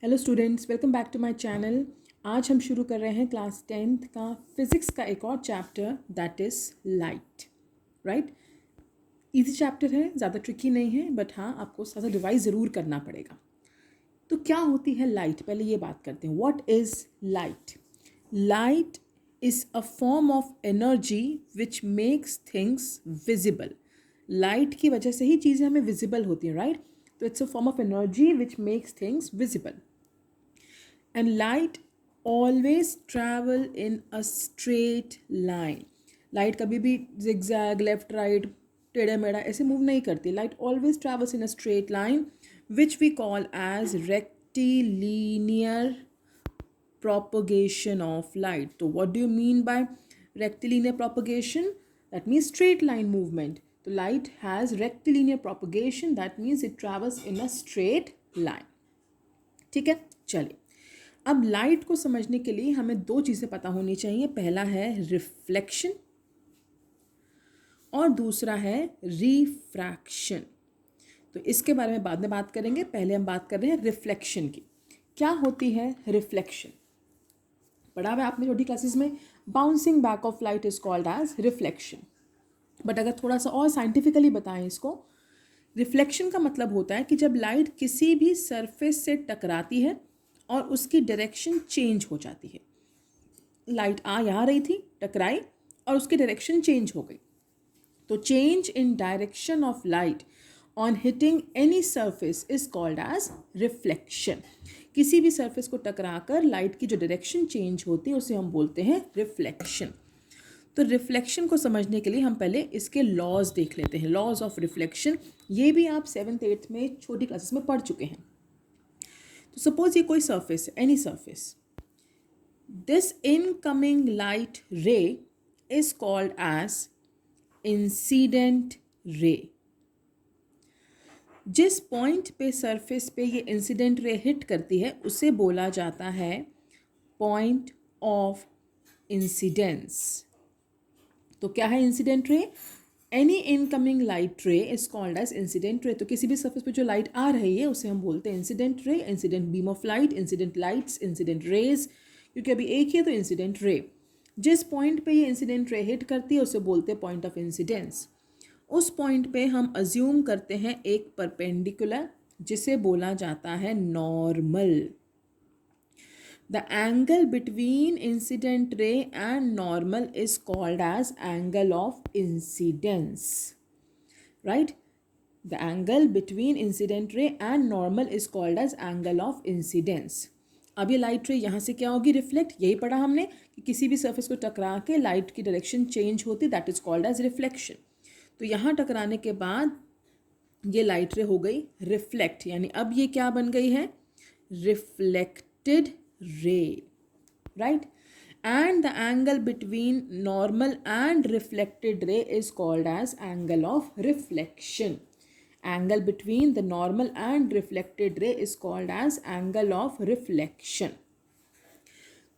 Hello students, welcome back to my channel. आज हम शुरू कर रहे हैं क्लास 10th का फिज़िक्स का एक और chapter that is light. Right, easy chapter है, ज़्यादा ट्रिकी नहीं है, बट हाँ आपको थोड़ा सा रिवाइज ज़रूर करना पड़ेगा। तो क्या होती है लाइट, पहले ये बात करते हैं। What is light? Light is a form of energy which makes things visible. Light की वजह से ही चीज़ें हमें विजिबल होती हैं, राइट? तो it's a form of energy which makes things visible. And light always travel in a straight line. Light कभी भी zigzag, लेफ्ट राइट, टेढ़ा मेढ़ा ऐसे मूव नहीं करती. Light always travels in a straight line which we call as rectilinear propagation of light. So what do you mean by rectilinear propagation? That means straight line movement. So light has rectilinear propagation, that means it travels in a straight line. ठीक है, चलिए अब light को समझने के लिए हमें दो चीज़ें पता होनी चाहिए। पहला है रिफ्लेक्शन और दूसरा है रिफ्रैक्शन। तो इसके बारे में बाद में बात करेंगे, पहले हम बात कर रहे हैं रिफ्लेक्शन की। क्या होती है रिफ्लेक्शन? पढ़ा हुआ आपने छोटी क्लासेस में, bouncing back of light is called as reflection. But अगर थोड़ा सा और साइंटिफिकली बताएं इसको, रिफ्लेक्शन का मतलब होता है कि जब लाइट किसी भी सरफेस से टकराती है और उसकी डायरेक्शन चेंज हो जाती है। लाइट यहाँ रही थी, टकराई और उसकी डायरेक्शन चेंज हो गई। तो change in direction of light on hitting any surface is called as reflection. किसी भी सरफेस को टकराकर लाइट की जो डायरेक्शन चेंज होती है उसे हम बोलते हैं रिफ्लेक्शन। तो रिफ्लेक्शन को समझने के लिए हम पहले इसके लॉज देख लेते हैं। लॉज ऑफ रिफ्लेक्शन, ये भी आप 7th 8th में छोटी क्लासेस में पढ़ चुके हैं। तो सपोज ये कोई सरफेस है, any surface, this incoming light ray is called as incident ray. जिस पॉइंट पे सरफेस पे ये इंसिडेंट रे हिट करती है उसे बोला जाता है पॉइंट ऑफ इंसिडेंस। तो क्या है incident ray? Any incoming light ray is called as incident ray. तो किसी भी सरफेस पे जो लाइट आ रही है उसे हम बोलते हैं incident ray, incident beam of light, incident lights, incident raise, क्योंकि अभी एक ही है तो इंसिडेंट रे। जिस पॉइंट पे ये इंसिडेंट रे हिट करती है उसे बोलते हैं पॉइंट ऑफ इंसिडेंस। उस पॉइंट पे हम अज्यूम करते हैं एक परपेंडिकुलर जिसे बोला जाता है normal. The angle between incident ray and normal is called as angle of incidence. Right? The angle between incident ray and normal is called as angle of incidence. अब ये लाइट रे यहाँ से क्या होगी? रिफ्लेक्ट। यही पढ़ा हमने कि किसी भी सरफेस को टकरा के लाइट की डायरेक्शन चेंज होती, that is called as reflection. तो यहाँ टकराने के बाद ये लाइट रे हो गई रिफ्लेक्ट, यानी अब ये क्या बन गई है? Reflected ray. Right? And the angle between normal and reflected ray is called as angle of reflection. Angle between the normal and reflected ray is called as angle of reflection.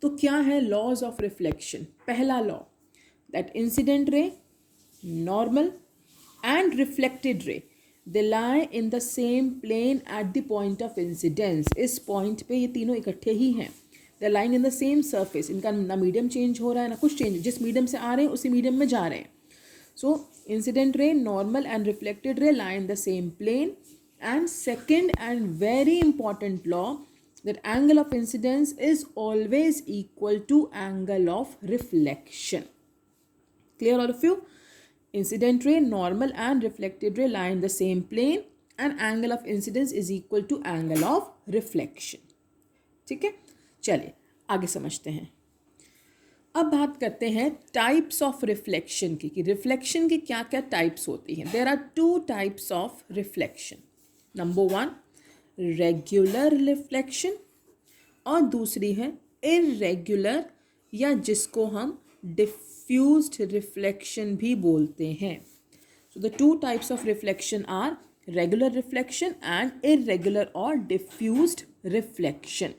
तो क्या है लॉज ऑफ रिफ्लेक्शन? पहला law, that incident ray, normal and reflected ray, they lie in the same plane at the point of incidence. इस point पे ये तीनों इकट्ठे ही हैं। They are lying in the same surface. इनका ना मीडियम चेंज हो रहा है ना कुछ चेंज, जिस मीडियम से आ रहे हैं उसी मीडियम में जा रहे हैं। So incident ray, normal and reflected ray lie in the same plane. And second and very important law, that angle of incidence is always equal to angle of reflection. Clear all of you? Incident ray, normal and reflected ray lie in the same plane and angle of incidence is equal to angle of reflection. ठीक है, चलिए आगे समझते हैं। अब बात करते हैं टाइप्स ऑफ रिफ्लेक्शन की, कि रिफ्लेक्शन की क्या क्या टाइप्स होती हैं। There are 2 types of reflection. Number 1 regular reflection और दूसरी है इर्रेगुलर, या जिसको हम डिफ्यूज्ड रिफ्लेक्शन भी बोलते हैं। So the 2 types of reflection are regular reflection and irregular और डिफ्यूज्ड रिफ्लेक्शन।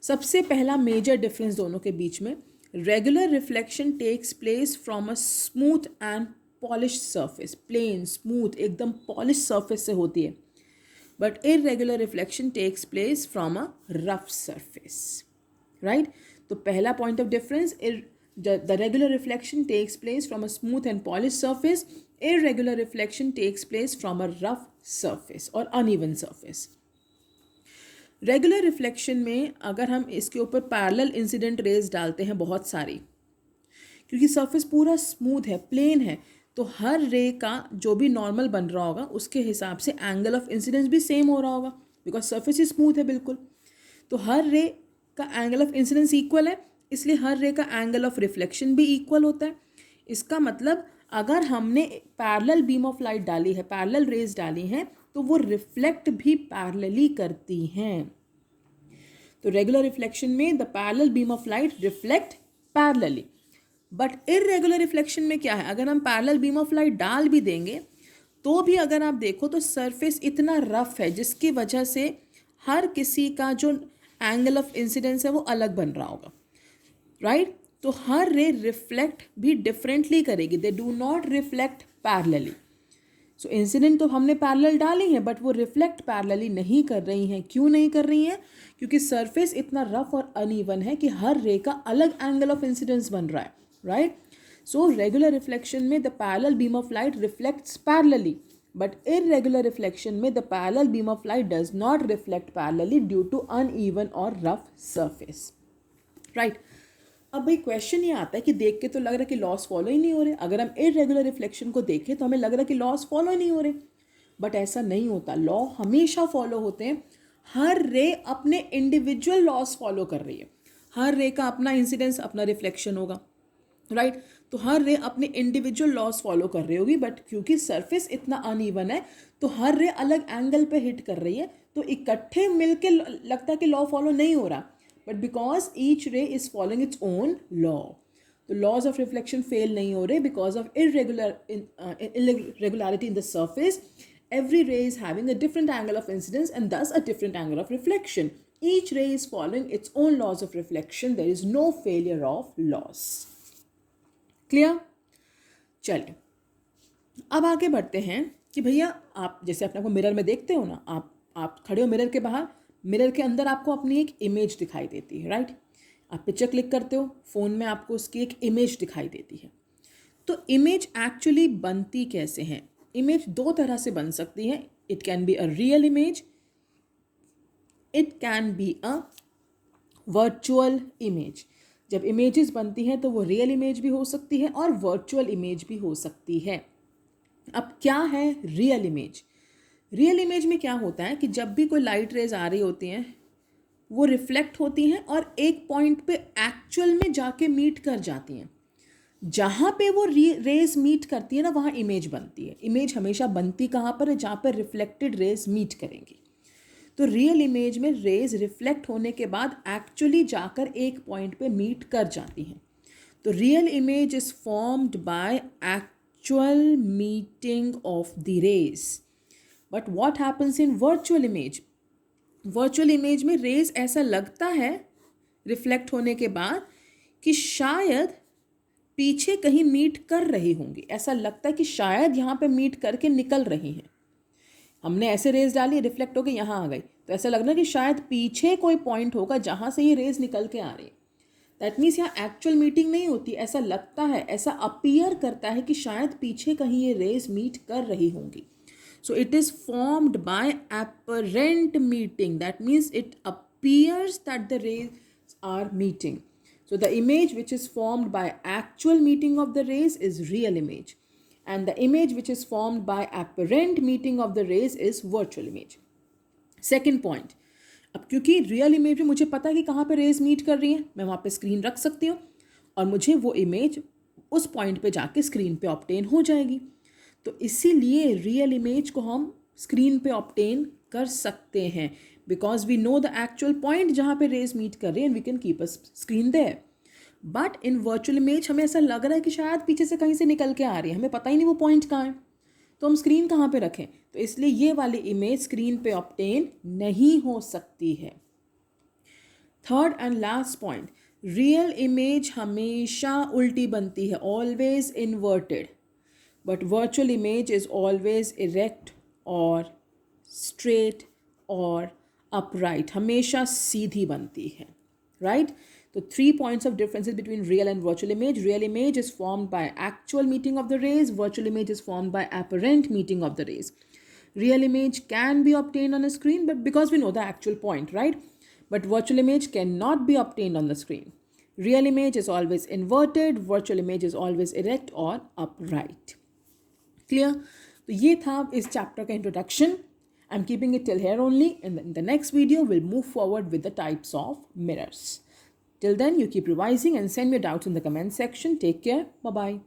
सबसे पहला मेजर डिफरेंस दोनों के बीच में, regular reflection takes place from a smooth and polish surface. Plane, smooth, एकदम पॉलिश सरफेस से होती है। but irregular reflection takes place from a rough surface. Right? तो पहला point of difference, the regular reflection takes place from a smooth and polished surface. Irregular reflection takes place from a rough surface or uneven surface. Regular reflection में अगर हम इसके ऊपर parallel incident raise डालते हैं बहुत सारी, क्योंकि सरफेस पूरा स्मूथ है, प्लेन है, तो हर रे का जो भी नॉर्मल बन रहा होगा उसके हिसाब से एंगल ऑफ इंसिडेंस भी सेम हो रहा होगा, बिकॉज सरफेस ही स्मूथ है बिल्कुल. तो हर रे का एंगल ऑफ इंसिडेंस इक्वल है, इसलिए हर रे का एंगल ऑफ रिफ्लेक्शन भी इक्वल होता है. इसका मतलब अगर हमने पैरेलल बीम ऑफ लाइट डाली है, पैरेलल रेज डाली हैं, तो वो रिफ्लेक्ट भी पैरेलली करती हैं. तो रेगुलर रिफ्लेक्शन में the parallel beam of light reflect parallelly. But irregular reflection में क्या है, अगर हम पैरेलल बीम ऑफ लाइट डाल भी देंगे तो भी अगर आप देखो तो सरफेस इतना रफ है जिसकी वजह से हर किसी का जो एंगल ऑफ इंसिडेंस है वो अलग बन रहा होगा. राइट? तो हर रे रिफ्लेक्ट भी डिफरेंटली करेगी. They do not reflect parallelly. So incident तो हमने पैरेलल डाली है, बट वो रिफ्लेक्ट पैरेलली नहीं कर रही हैं. क्यों नहीं कर रही हैं? क्योंकि सरफेस इतना रफ और अनइवन है कि हर रे का अलग एंगल ऑफ इंसिडेंस बन रहा है. राइट? सो रेगुलर रिफ्लेक्शन में the parallel beam of light reflects parallelly, but irregular reflection में the parallel beam of light does not reflect parallelly due to uneven और रफ सरफेस. राइट? अब भाई question ये आता है कि देख के तो लग रहा है कि लॉस फॉलो ही नहीं हो रहे. अगर हम इररेगुलर रिफ्लेक्शन को देखें तो हमें लग रहा है कि लॉस फॉलो ही नहीं हो रहे, बट ऐसा नहीं होता. लॉ हमेशा फॉलो होते हैं. हर रे अपने इंडिविजुअल लॉस फॉलो कर रही है. हर रे का अपना इंसिडेंस, अपना रिफ्लेक्शन होगा. राइट? तो हर रे अपने इंडिविजुअल लॉस फॉलो कर रही होगी, बट क्योंकि सरफेस इतना अनइवन है तो हर रे अलग एंगल पे हिट कर रही है, तो इकट्ठे मिलके लगता है कि लॉ फॉलो नहीं हो रहा. But because each ray is following its own law, the laws of reflection fail नहीं हो रहे because of irregularity in the surface. Every ray is having a different angle of incidence and thus a different angle of reflection. Each ray is following its own laws of reflection. There is no failure of laws. Clear? चलिए अब आगे बढ़ते हैं कि भैया आप जैसे अपने को मिरर में देखते हो ना, आप खड़े हो मिरर के बाहर, मिरर के अंदर आपको अपनी एक इमेज दिखाई देती है. राइट? आप पिक्चर क्लिक करते हो, फ़ोन में आपको उसकी एक इमेज दिखाई देती है. तो इमेज एक्चुअली बनती कैसे हैं? इमेज दो तरह से बन सकती है. It can be a real image, it can be a virtual image. जब इमेजेस बनती हैं तो वो रियल इमेज भी हो सकती है और वर्चुअल इमेज भी हो सकती है. अब क्या है रियल इमेज? रियल इमेज में क्या होता है कि जब भी कोई लाइट रेज आ रही होती हैं वो रिफ्लेक्ट होती हैं और एक पॉइंट पे एक्चुअल में जाके मीट कर जाती हैं. जहाँ पे वो रेज मीट करती है ना, वहाँ इमेज बनती है. इमेज हमेशा बनती कहाँ पर है? जहाँ पर रिफ्लेक्टेड रेज मीट करेंगी. तो रियल इमेज में रेज रिफ्लेक्ट होने के बाद एक्चुअली जाकर एक पॉइंट पे मीट कर जाती हैं. तो real image is formed by actual meeting of the rays. But what happens in virtual image? Virtual image में रेज ऐसा लगता है रिफ्लेक्ट होने के बाद कि शायद पीछे कहीं मीट कर रही होंगी. ऐसा लगता है कि शायद यहाँ पे मीट करके निकल रही हैं. हमने ऐसे रेज डाली, रिफ्लेक्ट होकर यहाँ आ गई, तो ऐसा लग रहा है कि शायद पीछे कोई पॉइंट होगा जहाँ से ये रेज निकल के आ रही है. दैट मीन्स यहाँ एक्चुअल मीटिंग नहीं होती. ऐसा लगता है, ऐसा अपीयर करता है कि शायद पीछे कहीं ये रेज मीट कर रही होंगी. So it is formed by apparent meeting. That means it appears that the rays are meeting. So the image which is formed by actual meeting of the rays is real image. And the image which is formed by apparent meeting of the rays is virtual image. Second point. अब क्योंकि real image में मुझे पता है कि कहाँ पे rays meet कर रही हैं, मैं वहाँ पे स्क्रीन रख सकती हूँ और मुझे वो इमेज उस पॉइंट पे जाके स्क्रीन पे ऑब्टेन हो जाएगी. तो इसीलिए रियल इमेज को हम स्क्रीन पे ऑब्टेन कर सकते हैं because we know the actual point जहाँ पे रेज मीट कर रही है and we can keep a screen there. But in virtual image हमें ऐसा लग रहा है कि शायद पीछे से कहीं से निकल के आ रही है, हमें पता ही नहीं वो पॉइंट कहाँ है, तो हम स्क्रीन कहाँ पे रखें. तो इसलिए ये वाली इमेज स्क्रीन पे ऑब्टेन नहीं हो सकती है. Third and last point, real image हमेशा उल्टी बनती है, always inverted. But virtual image is always erect or straight और upright, हमेशा सीधी बनती है, right? So 3 points of differences between real and virtual image. Real image is formed by actual meeting of the rays. Virtual image is formed by apparent meeting of the rays. Real image can be obtained on a screen, but because we know the actual point, right? But virtual image cannot be obtained on the screen. Real image is always inverted. Virtual image is always erect or upright. Clear? तो ये था इस chapter का introduction. I'm keeping it till here only. In the next video, we'll move forward with the types of mirrors. Till then, you keep revising and send me doubts in the comment section. Take care. Bye-bye.